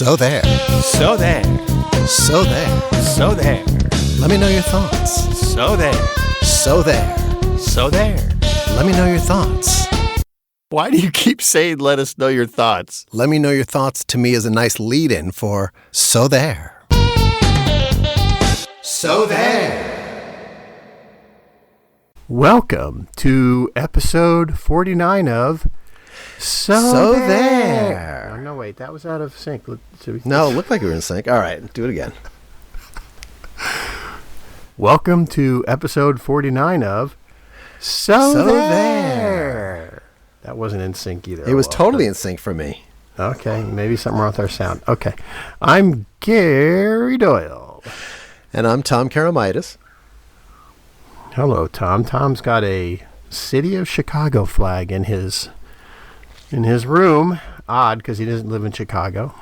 So there. So there. So there. So there. Let me know your thoughts. So there. So there. So there. Let me know your thoughts. Why do you keep saying let us know your thoughts? Let me know your thoughts to me is a nice lead-in for So there. So there. Welcome to episode 49 of So there. Oh, no, wait, that was out of sync. No, it looked like we were in sync. All right, do it again. Welcome to episode 49 of So there. That wasn't in sync either. It was totally in sync for me. Okay, maybe something wrong with our sound. Okay, I'm Gary Doyle. And I'm Tom Karamitis. Hello, Tom. Tom's got a City of Chicago flag in his room. Odd, because he doesn't live in Chicago.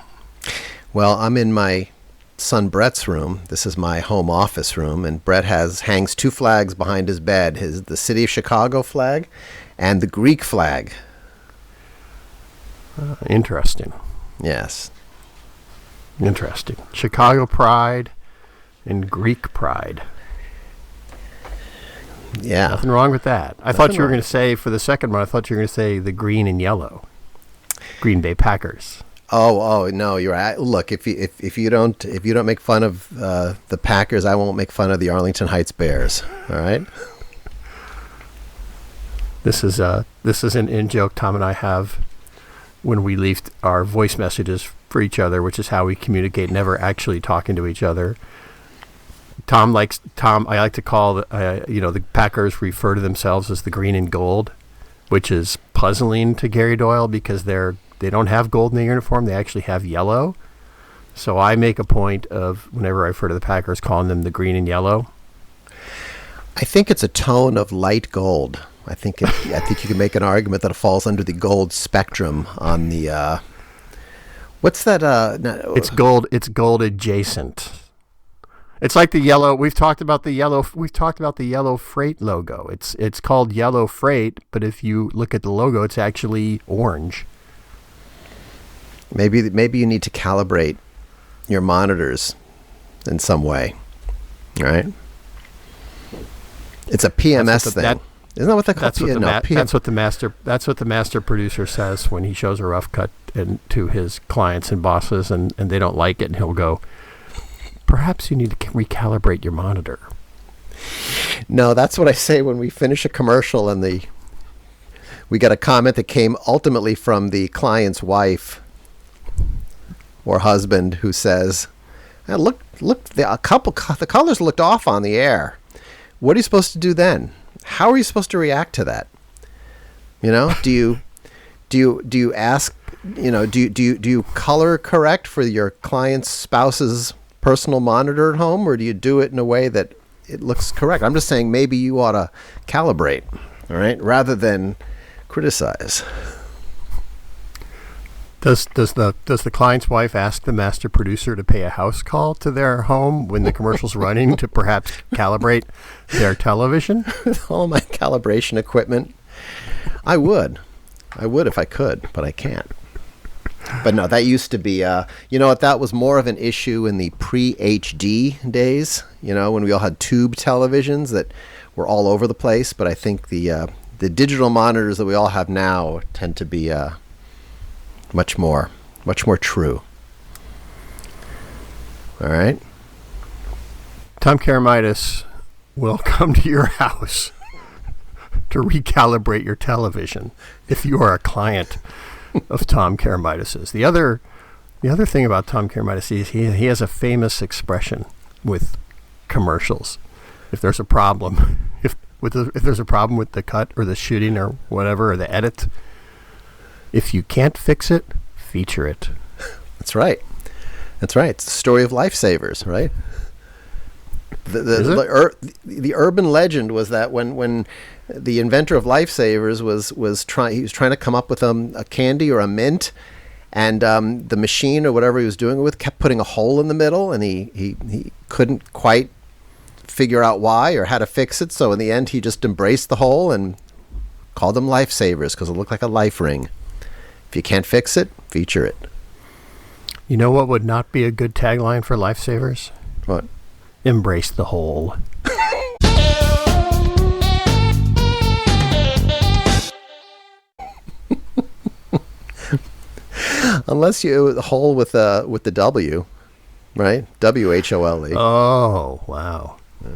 Well, I'm in my son Brett's room. This is my home office room, and Brett hangs two flags behind his bed: the City of Chicago flag and the Greek flag. Interesting. Yes. Interesting. Chicago pride and Greek pride. Yeah. Nothing wrong with that. I thought you were going to say, for the second one, I thought you were going to say the green and yellow. Green Bay Packers. Oh no, you're right. Look, if you don't make fun of the Packers, I won't make fun of the Arlington Heights Bears. All right. This is an in-joke Tom and I have when we leave our voice messages for each other, which is how we communicate, never actually talking to each other. I like to call the Packers refer to themselves as the green and gold, which is puzzling to Gary Doyle because they don't have gold in their uniform. They actually have yellow. So I make a point of, whenever I refer to the Packers, calling them the green and yellow. I think it's a tone of light gold. I think you can make an argument that it falls under the gold spectrum on the what's that? It's gold. It's gold adjacent. It's like the yellow. We've talked about the yellow freight logo. It's called yellow freight, but if you look at the logo, it's actually orange. Maybe you need to calibrate your monitors in some way, right? It's a PMS thing. Isn't that what they call it? That's what the master producer says when he shows a rough cut to his clients and bosses, and they don't like it, and he'll go, perhaps you need to recalibrate your monitor. No, that's what I say when we finish a commercial and we got a comment that came ultimately from the client's wife or husband who says, "Look, the colors looked off on the air. What are you supposed to do then? How are you supposed to react to that? You know, do you ask, do you color correct for your client's spouse's personal monitor at home, or do you do it in a way that it looks correct?" I'm just saying maybe you ought to calibrate, all right, rather than criticize. Does the client's wife ask the master producer to pay a house call to their home when the commercial's running to perhaps calibrate their television? With all my calibration equipment, I would if I could, but I can't. But no, that used to be, that was more of an issue in the pre-HD days, when we all had tube televisions that were all over the place. But I think the digital monitors that we all have now tend to be much more true. All right. Tom Karamitis will come to your house to recalibrate your television if you are a client of Tom Karamitis'. The other thing about Tom Karamitis is he has a famous expression with commercials. If there's a problem, if there's a problem with the cut or the shooting or whatever, or the edit, if you can't fix it, feature it. That's right. It's the story of lifesavers, right? The urban legend was that when the inventor of lifesavers was trying to come up with a candy or a mint, and the machine or whatever he was doing it with kept putting a hole in the middle, and he couldn't quite figure out why or how to fix it. So in the end, he just embraced the hole and called them lifesavers because it looked like a life ring. If you can't fix it, feature it. You know what would not be a good tagline for Lifesavers? What? Embrace the whole. Unless you the whole with the W, right? WHOLE. Oh, wow. Yeah.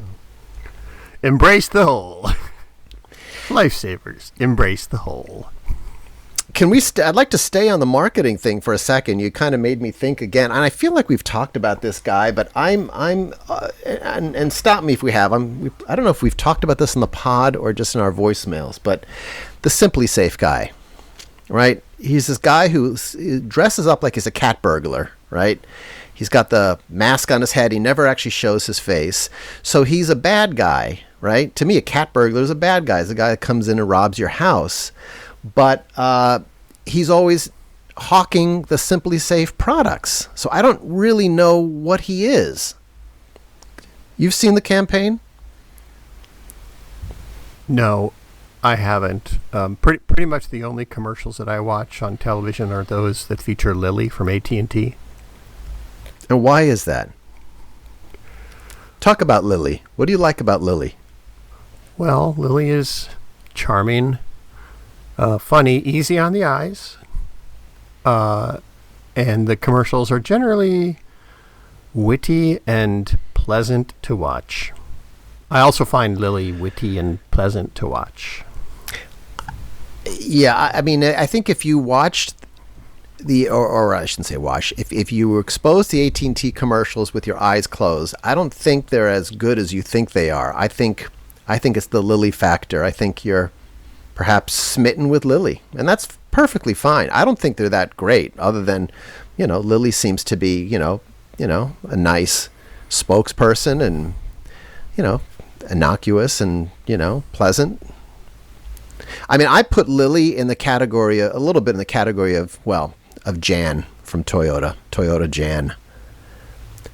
Embrace the whole. Lifesavers, embrace the whole. Can we? I'd like to stay on the marketing thing for a second. You kind of made me think again, and I feel like we've talked about this guy, but and stop me if we have. I don't know if we've talked about this in the pod or just in our voicemails, but the Simply Safe guy, right? He's this guy who dresses up like he's a cat burglar, right? He's got the mask on his head. He never actually shows his face, so he's a bad guy, right? To me, a cat burglar is a bad guy. It's a guy that comes in and robs your house. But he's always hawking the Simply Safe products. So I don't really know what he is. You've seen the campaign? No, I haven't. Pretty much the only commercials that I watch on television are those that feature Lily from AT&T. And why is that? Talk about Lily. What do you like about Lily? Well, Lily is charming. Funny, easy on the eyes, and the commercials are generally witty and pleasant to watch. I also find Lily witty and pleasant to watch. Yeah, I mean, I think if you watched or I shouldn't say watch, if you were exposed to AT&T commercials with your eyes closed, I don't think they're as good as you think they are. I think it's the Lily factor. I think you're perhaps smitten with Lily, and that's perfectly fine. I don't think they're that great, other than, Lily seems to be, a nice spokesperson and, innocuous and, pleasant. I mean, I put Lily in the category, a little bit in the category of Jan from Toyota Jan,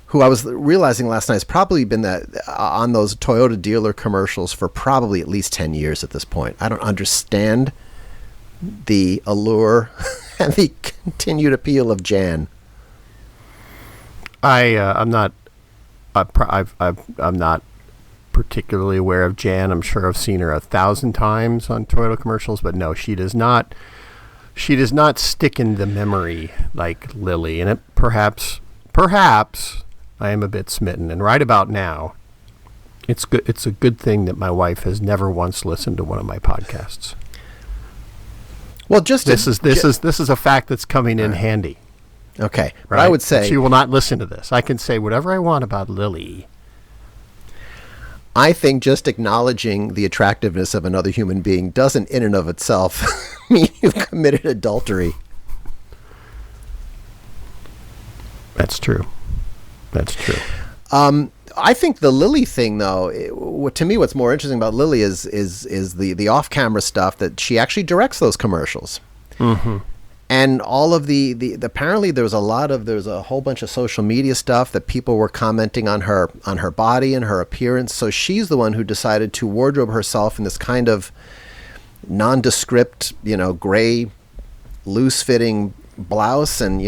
who I was realizing last night has probably been on those Toyota dealer commercials for probably at least 10 years at this point. I don't understand the allure and the continued appeal of Jan. I'm not particularly aware of Jan. I'm sure I've seen her 1,000 times on Toyota commercials, but no, she does not stick in the memory like Lily. And it perhaps I am a bit smitten, and right about now, it's good. It's a good thing that my wife has never once listened to one of my podcasts. Well, this is a fact that's coming in handy. Okay, right? But I would say she will not listen to this. I can say whatever I want about Lily. I think just acknowledging the attractiveness of another human being doesn't, in and of itself, mean you've committed adultery. That's true. I think the Lily thing, though, to me, what's more interesting about Lily is the off-camera stuff that she actually directs those commercials, and all of the apparently there's a whole bunch of social media stuff that people were commenting on her body and her appearance. So she's the one who decided to wardrobe herself in this kind of nondescript, gray, loose-fitting blouse, and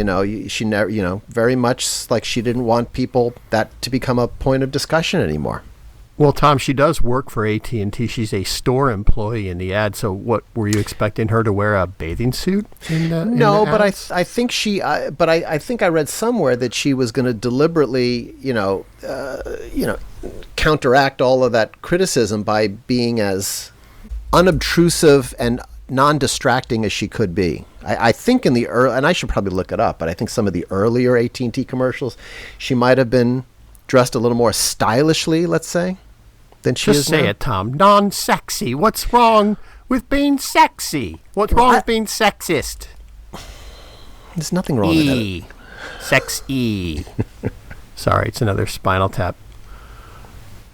she never, very much like she didn't want people that to become a point of discussion anymore. Well, Tom, she does work for AT&T. She's a store employee in the ad. So, what were you expecting her to wear a bathing suit? No, but I think I think I read somewhere that she was going to deliberately, counteract all of that criticism by being as unobtrusive and non-distracting as she could be. I think in the early, and I should probably look it up, but I think some of the earlier AT&T commercials, she might have been dressed a little more stylishly, let's say, than she is now. Just say it, Tom. Non-sexy. What's wrong with being sexy? What's wrong with being sexist? There's nothing wrong with that. Sex-y. Sorry, it's another Spinal Tap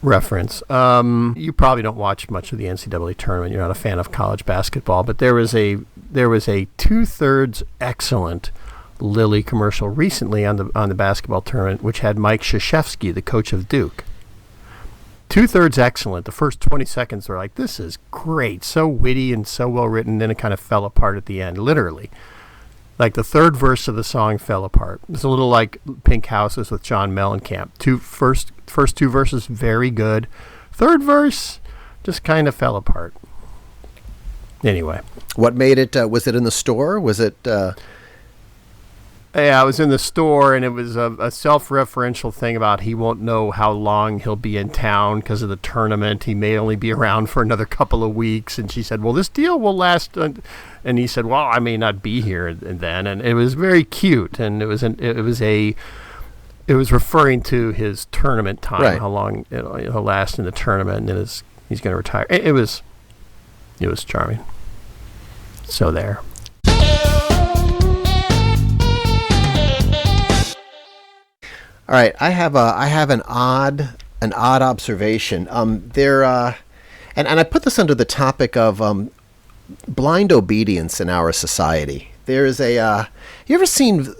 reference. You probably don't watch much of the NCAA tournament. You're not a fan of college basketball, but there was a 2/3 excellent Lily commercial recently on the basketball tournament, which had Mike Krzyzewski, the coach of Duke. 2/3 excellent. The first 20 seconds were like, this is great, so witty and so well written. Then it kind of fell apart at the end, literally. Like the third verse of the song fell apart. It's a little like Pink Houses with John Mellencamp. First two verses very good. Third verse just kind of fell apart. Anyway, what made it? Was it in the store? Was it? Yeah, I was in the store, and it was a self-referential thing about he won't know how long he'll be in town because of the tournament. He may only be around for another couple of weeks. And she said, well, this deal will last. And he said, well, I may not be here then. And it was very cute. And it was referring to his tournament time, right. How long it'll last in the tournament, and then he's going to retire. It was charming. So there. All right, I have an odd observation. And I put this under the topic of blind obedience in our society. There is you ever seen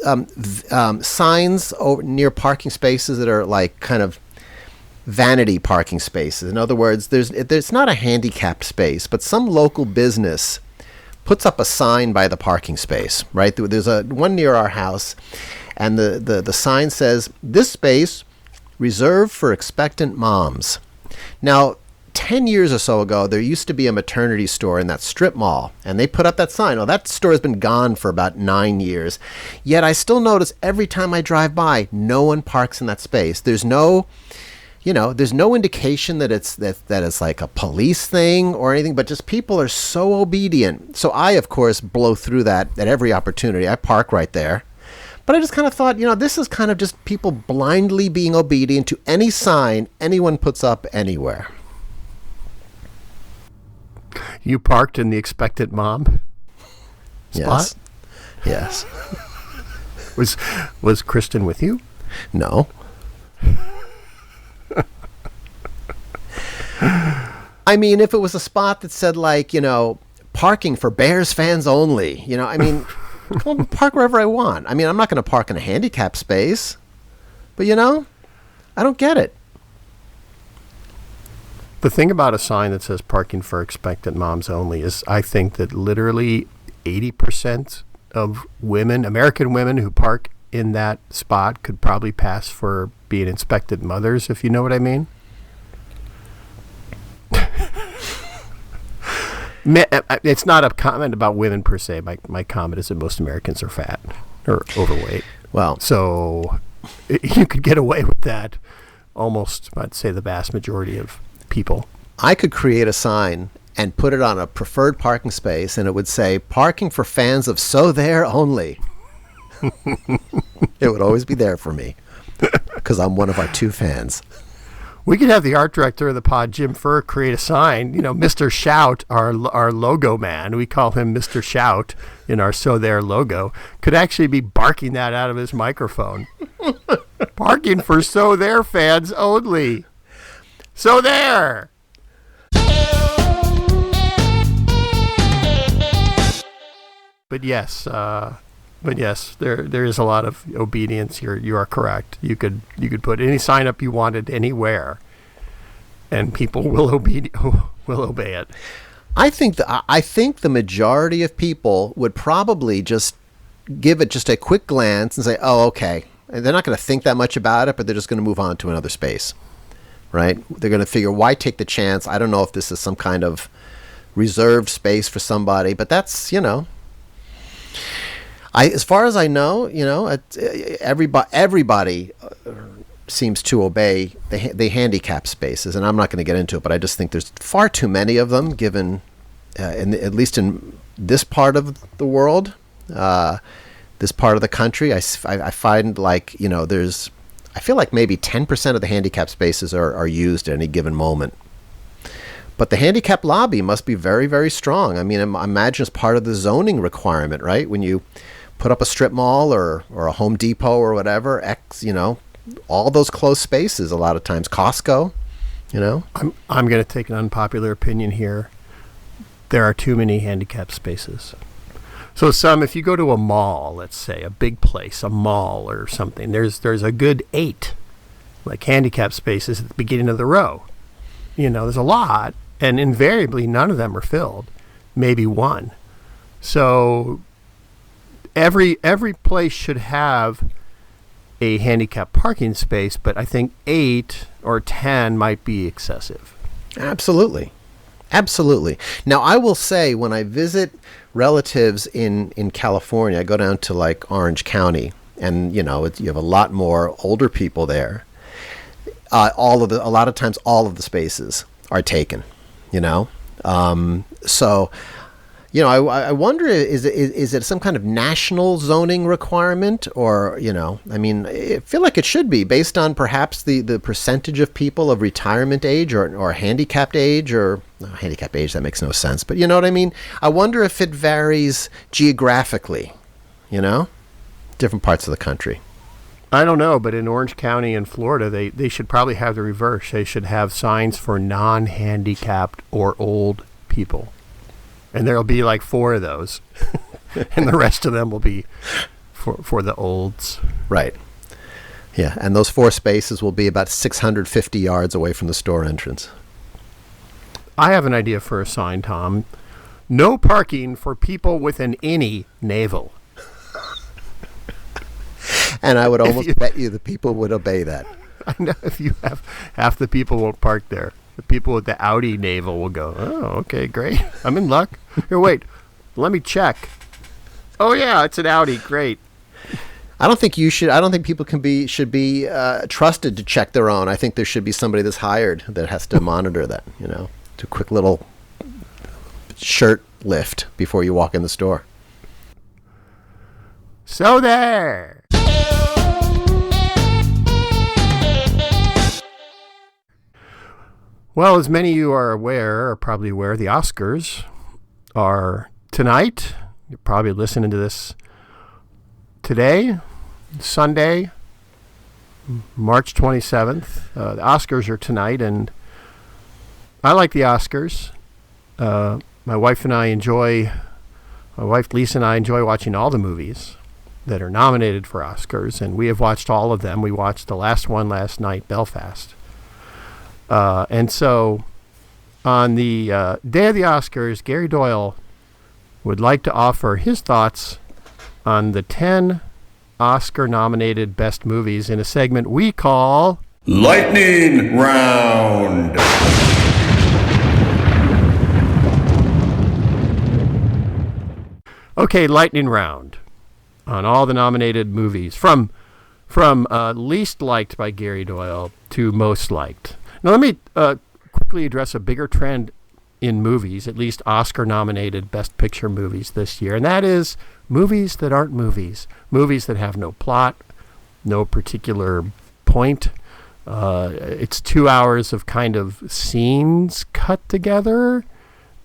signs near parking spaces that are like kind of vanity parking spaces? In other words, there's not a handicapped space, but some local business puts up a sign by the parking space, right? There's one near our house. And the sign says, this space reserved for expectant moms. Now, 10 years or so ago, there used to be a maternity store in that strip mall, and they put up that sign. Well, that store has been gone for about 9 years. Yet I still notice every time I drive by, no one parks in that space. There's no indication that it's like a police thing or anything, but just people are so obedient. So I, of course, blow through that at every opportunity. I park right there. But I just kind of thought, this is kind of just people blindly being obedient to any sign anyone puts up anywhere. You parked in the expectant mom spot? Yes. Was Kristen with you? No. I mean, if it was a spot that said parking for Bears fans only, I'll park wherever I want. I mean, I'm not going to park in a handicapped space. But, I don't get it. The thing about a sign that says parking for expectant moms only is I think that literally 80% of American women who park in that spot could probably pass for being expectant mothers, if you know what I mean. It's not a comment about women per se. My comment is that most Americans are fat or overweight. Well, so you could get away with that almost, I'd say, the vast majority of people. I could create a sign and put it on a preferred parking space, and it would say, parking for fans of So There only. It would always be there for me because I'm one of our 2 fans. We could have the art director of the pod, Jim Furr, create a sign. Mr. Shout, our logo man, we call him Mr. Shout in our So There logo, could actually be barking that out of his microphone. Parking for So There fans only. So There! But yes, there is a lot of obedience. You are correct. You could put any sign up you wanted anywhere, and people will obey it. I think the majority of people would probably just give it just a quick glance and say, "Oh, okay." And they're not going to think that much about it, but they're just going to move on to another space, right? They're going to figure, why take the chance? I don't know if this is some kind of reserved space for somebody, but that's as far as I know, everybody seems to obey the handicap spaces, and I'm not going to get into it, but I just think there's far too many of them, given, at least in this part of the world, this part of the country. I find I feel like maybe 10% of the handicap spaces are used at any given moment. But the handicap lobby must be very, very strong. I mean, I imagine it's part of the zoning requirement, right? When you put up a strip mall or a Home Depot or whatever, all those closed spaces, a lot of times, Costco, I'm going to take an unpopular opinion here. There are too many handicap spaces. So if you go to a mall, let's say a big place, a mall or something, there's a good 8 handicap spaces at the beginning of the row. There's a lot, and invariably none of them are filled, maybe one. So every place should have a handicap parking space, but I think 8 or 10 might be excessive. Absolutely. Absolutely. Now, I will say when I visit relatives in California, I go down to like Orange County, and you have a lot more older people there. A lot of times all of the spaces are taken, so I wonder, is it some kind of national zoning requirement, or I feel like it should be based on perhaps the percentage of people of retirement age or handicapped age, or no, handicapped age, that makes no sense, but you know what I mean. I wonder if it varies geographically, different parts of the country. I don't know, but in Orange County in Florida, they should probably have the reverse. They should have signs for non-handicapped or old people. And there'll be like 4 of those. And the rest of them will be for the olds. Right. Yeah, and those 4 spaces will be about 650 yards away from the store entrance. I have an idea for a sign, Tom. No parking for people with an any navel. And I would almost bet you the people would obey that. I know, if you have half the people won't park there. The people with the Audi navel will go, oh, okay, great. I'm in luck. Here, wait. Let me check. Oh, yeah, it's an Audi. Great. I don't think people should be trusted to check their own. I think there should be somebody that's hired that has to monitor that, do a quick little shirt lift before you walk in the store. So there. Well, as many of you are probably aware, the Oscars are tonight. You're probably listening to this today, Sunday, March 27th. The Oscars are tonight, and I like the Oscars. My wife Lisa and I enjoy watching all the movies that are nominated for Oscars, and we have watched all of them. We watched the last one last night, Belfast. And so on the day of the Oscars, Gary Doyle would like to offer his thoughts on the 10 Oscar-nominated best movies in a segment we call Lightning Round. Okay, Lightning Round on all the nominated movies from least liked by Gary Doyle to most liked. Now, let me quickly address a bigger trend in movies, at least Oscar-nominated Best Picture movies this year, and that is movies that aren't movies. Movies that have no plot, no particular point. It's 2 hours of kind of scenes cut together,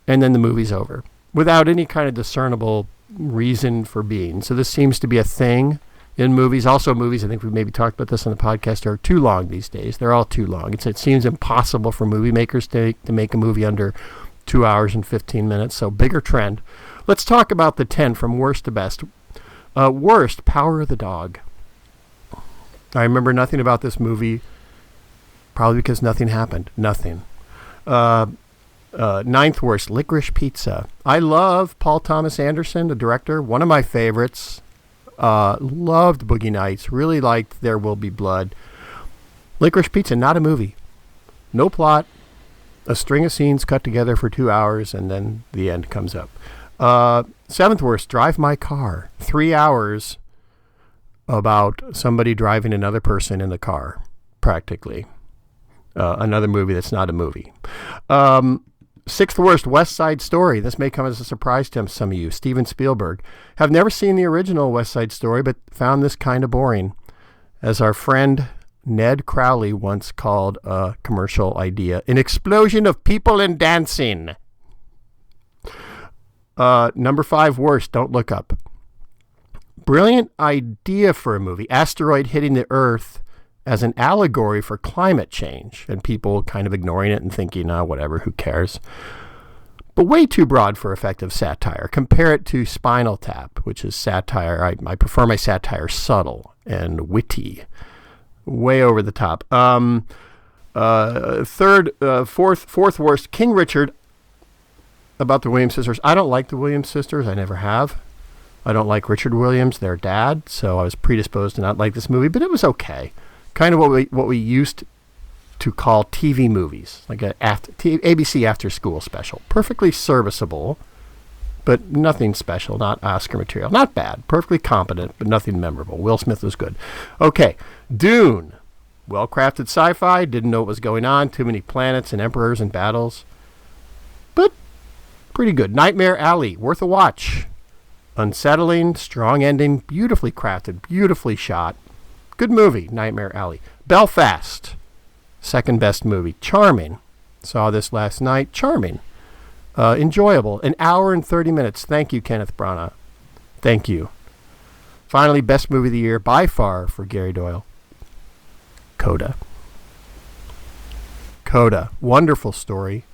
and then the movie's over, without any kind of discernible reason for being. So this seems to be a thing in movies. Also, movies, I think we maybe talked about this on the podcast, are too long these days. They're all too long. It seems impossible for movie makers to make a movie under 2 hours and 15 minutes. So bigger trend. Let's talk about the 10 from worst to best. Worst, Power of the Dog. I remember nothing about this movie, probably because nothing happened. Nothing. Ninth worst, Licorice Pizza. I love Paul Thomas Anderson, the director, one of my favorites. Loved Boogie Nights. Really liked There Will Be Blood. Licorice Pizza, not a movie. No plot. A string of scenes cut together for 2 hours, and then the end comes up. Seventh worst, Drive My Car. 3 hours about somebody driving another person in the car, practically. Another movie that's not a movie. Sixth worst, West Side Story. This may come as a surprise to some of you. Steven Spielberg. Have never seen the original West Side Story, but found this kind of boring. As our friend Ned Crowley once called a commercial idea, an explosion of people and dancing. Number 5 worst, Don't Look Up. Brilliant idea for a movie. Asteroid hitting the Earth as an allegory for climate change, and people kind of ignoring it and thinking, whatever, who cares? But way too broad for effective satire. Compare it to Spinal Tap, which is satire. I prefer my satire subtle and witty. Way over the top. Fourth worst, King Richard, about the Williams sisters. I don't like the Williams sisters. I never have. I don't like Richard Williams, their dad, so I was predisposed to not like this movie, but it was okay. Kind of what we used to call TV movies, like a ABC after school special. Perfectly serviceable, but nothing special, not Oscar material. Not bad, perfectly competent, but nothing memorable. Will Smith was good. Okay, Dune. Well-crafted sci-fi, didn't know what was going on, too many planets and emperors and battles. But pretty good. Nightmare Alley, worth a watch. Unsettling, strong ending, beautifully crafted, beautifully shot. Good movie, Nightmare Alley. Belfast, second best movie. Charming. Saw this last night. Charming. Enjoyable. An hour and 30 minutes. Thank you, Kenneth Branagh. Thank you. Finally, best movie of the year by far for Gary Doyle. Coda. Coda. Wonderful story.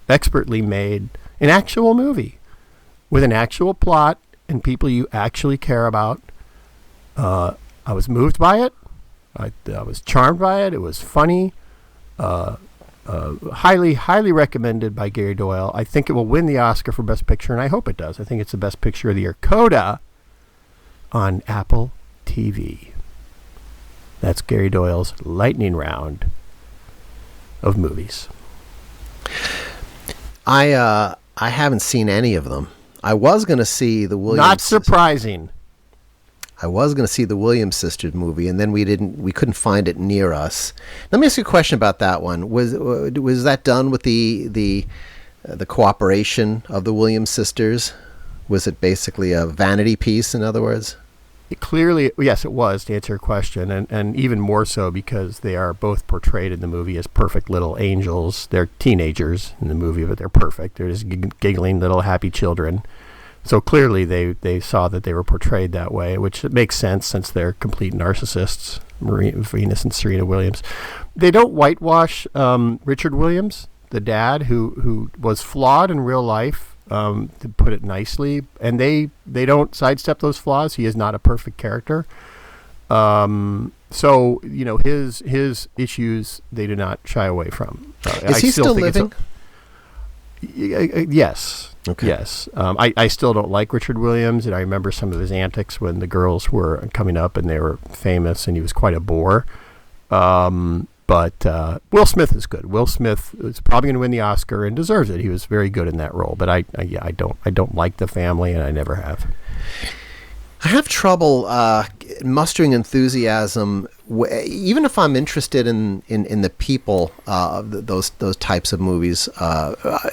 Expertly made. An actual movie. With an actual plot and people you actually care about. I was moved by it. I was charmed by it. It was funny. Highly, highly recommended by Gary Doyle. I think it will win the Oscar for Best Picture, and I hope it does. I think it's the best picture of the year. Coda on Apple TV. That's Gary Doyle's lightning round of movies. I haven't seen any of them. I was going to see the Williams. Not surprising. I was going to see the Williams sisters movie, and then we couldn't find it near us. Let me ask you a question about that one. Was that done with the cooperation of the Williams sisters? Was it basically a vanity piece, in other words? Clearly, yes, it was, to answer your question, and even more so because they are both portrayed in the movie as perfect little angels. They're teenagers in the movie, but they're perfect. They're just giggling little happy children. So clearly they saw that they were portrayed that way, which makes sense since they're complete narcissists, Venus and Serena Williams. They don't whitewash Richard Williams, the dad, who was flawed in real life, to put it nicely, and they don't sidestep those flaws. He is not a perfect character. So, his issues, they do not shy away from. Is he still living? Yes. Okay. Yes. I still don't like Richard Williams, and I remember some of his antics when the girls were coming up and they were famous, and he was quite a bore. But Will Smith is good. Will Smith is probably going to win the Oscar and deserves it. He was very good in that role. But I don't like the family, and I never have. I have trouble mustering enthusiasm, even if I'm interested in the people, those types of movies.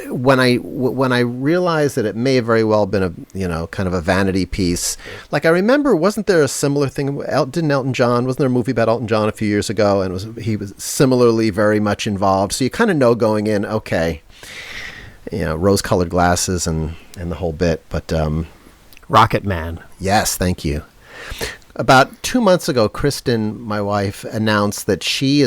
When I realize that it may have very well been a kind of a vanity piece. Like I remember, wasn't there a similar thing? Wasn't there a movie about Elton John a few years ago, and he was similarly very much involved? So you kind of know going in, okay, rose-colored glasses and the whole bit, but. Rocket Man. Yes, thank you. About 2 months ago, Kristen, my wife, announced that she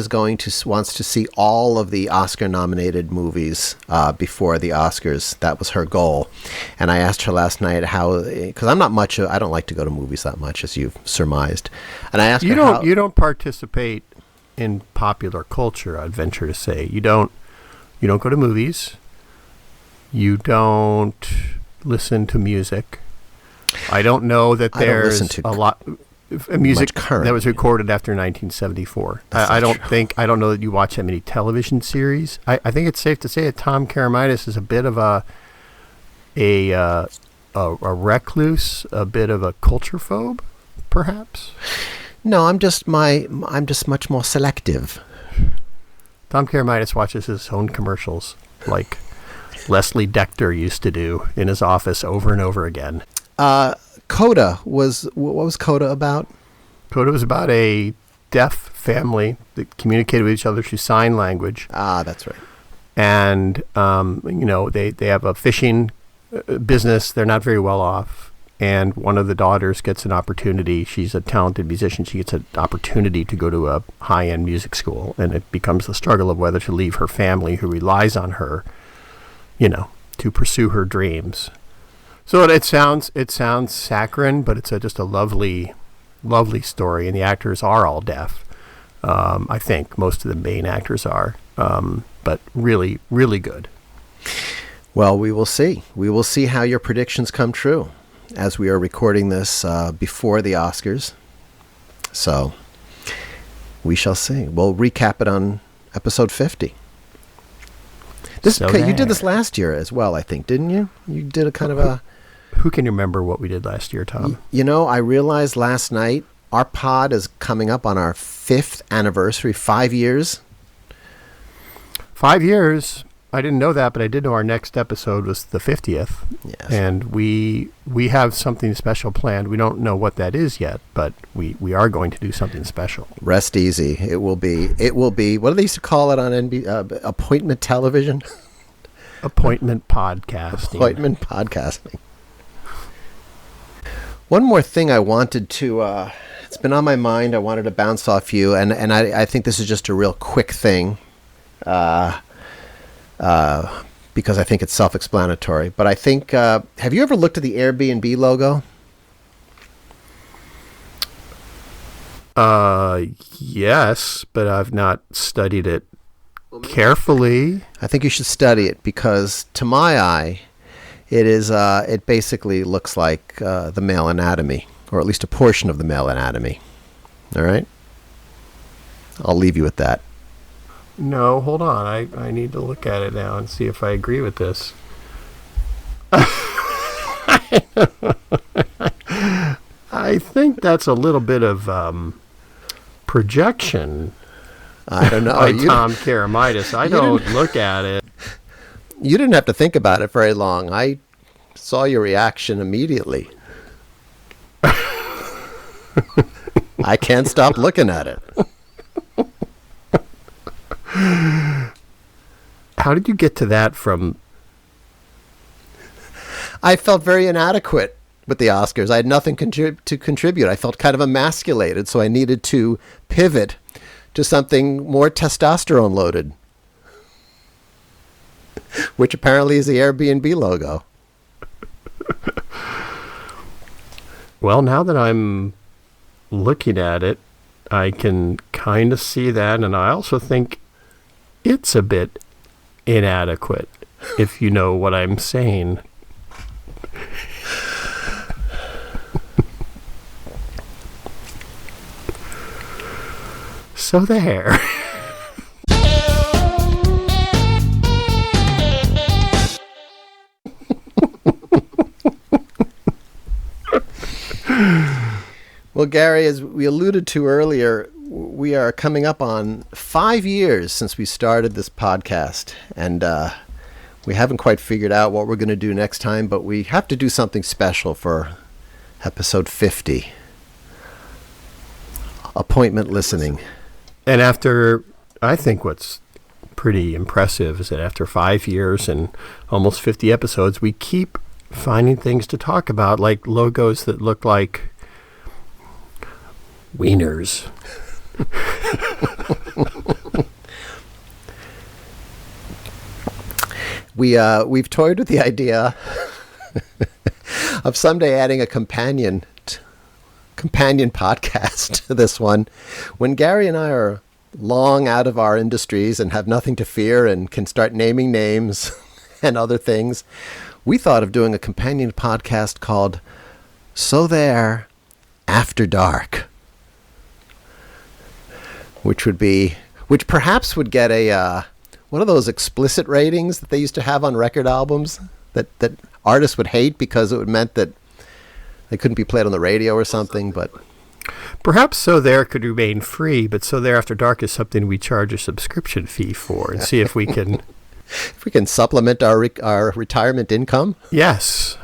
wants to see all of the Oscar-nominated movies before the Oscars. That was her goal. And I asked her last night because I don't like to go to movies that much, as you've surmised. And I asked her you don't participate in popular culture, I'd venture to say. You don't go to movies. You don't listen to music. I don't know that there's a lot of music that was recorded after 1974. I don't know that you watch that many television series. I think it's safe to say that Tom Karamitis is a bit of a recluse, a bit of a culture phobe, perhaps. No, I'm just much more selective. Tom Karamitis watches his own commercials like Leslie Decter used to do in his office over and over again. Coda what was Coda about? Coda was about a deaf family that communicated with each other through sign language. Ah, that's right. And they have a fishing business. They're not very well off, and one of the daughters gets an opportunity. She's a talented musician. She gets an opportunity to go to a high-end music school, and it becomes the struggle of whether to leave her family, who relies on her, to pursue her dreams. So it sounds saccharine, but it's just a lovely, lovely story, and the actors are all deaf. I think most of the main actors are, but really, really good. Well, we will see. We will see how your predictions come true. as we are recording this before the Oscars. So we shall see. We'll recap it on episode 50. You did this last year as well, I think, didn't you? You did a kind of a... Who can remember what we did last year, Tom? I realized last night our pod is coming up on our 5th anniversary, 5 years. 5 years. I didn't know that, but I did know our next episode was the 50th. Yes. And we have something special planned. We don't know what that is yet, but we are going to do something special. Rest easy. It will be, what do they used to call it on appointment television? Appointment podcasting. Appointment podcasting. One more thing I wanted to, it's been on my mind. I wanted to bounce off you, and I think this is just a real quick thing. Because I think it's self-explanatory. But I think, have you ever looked at the Air BnB logo? Yes, but I've not studied it carefully. I think you should study it because, to my eye, it basically looks like the male anatomy, or at least a portion of the male anatomy. All right? I'll leave you with that. No, hold on. I need to look at it now and see if I agree with this. I think that's a little bit of projection. I don't know. By Tom Karamitis. I don't look at it. You didn't have to think about it very long. I saw your reaction immediately. I can't stop looking at it. How did you get to that from... I felt very inadequate with the Oscars. I had nothing to contribute. I felt kind of emasculated, so I needed to pivot to something more testosterone loaded, which apparently is the Air BnB logo. Well, now that I'm looking at it, I can kind of see that, and I also think it's a bit inadequate, if you know what I'm saying. So there. Well, Gary, as we alluded to earlier, we are coming up on 5 years since we started this podcast, and we haven't quite figured out what we're going to do next time, but we have to do something special for episode 50. Appointment listening. And after, I think what's pretty impressive is that after 5 years and almost 50 episodes, we keep finding things to talk about, like logos that look like wieners. We've toyed with the idea of someday adding a companion podcast to this one. When Gary and I are long out of our industries and have nothing to fear and can start naming names and other things, we thought of doing a companion podcast called So There After Dark, which perhaps would get a one of those explicit ratings that they used to have on record albums that artists would hate because it meant that they couldn't be played on the radio or something. But perhaps So There could remain free, but So There After Dark is something we charge a subscription fee for, and see if we can supplement our retirement income. Yes.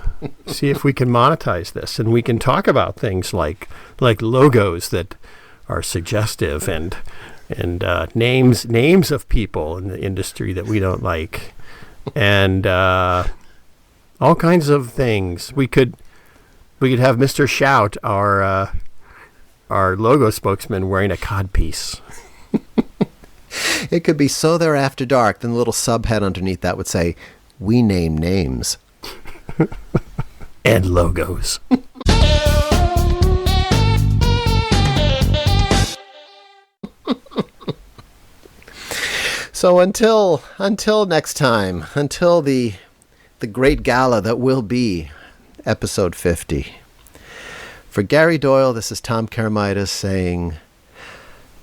See if we can monetize this, and we can talk about things like logos that are suggestive and names of people in the industry that we don't like, and all kinds of things. We could have Mr. Shout, our logo spokesman, wearing a codpiece. It could be So There After Dark. Then the little subhead underneath that would say, "We name names." And logos. So until next time, until the great gala that will be episode 50. For Gary Doyle, this is Tom Karamitis saying,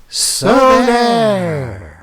So there!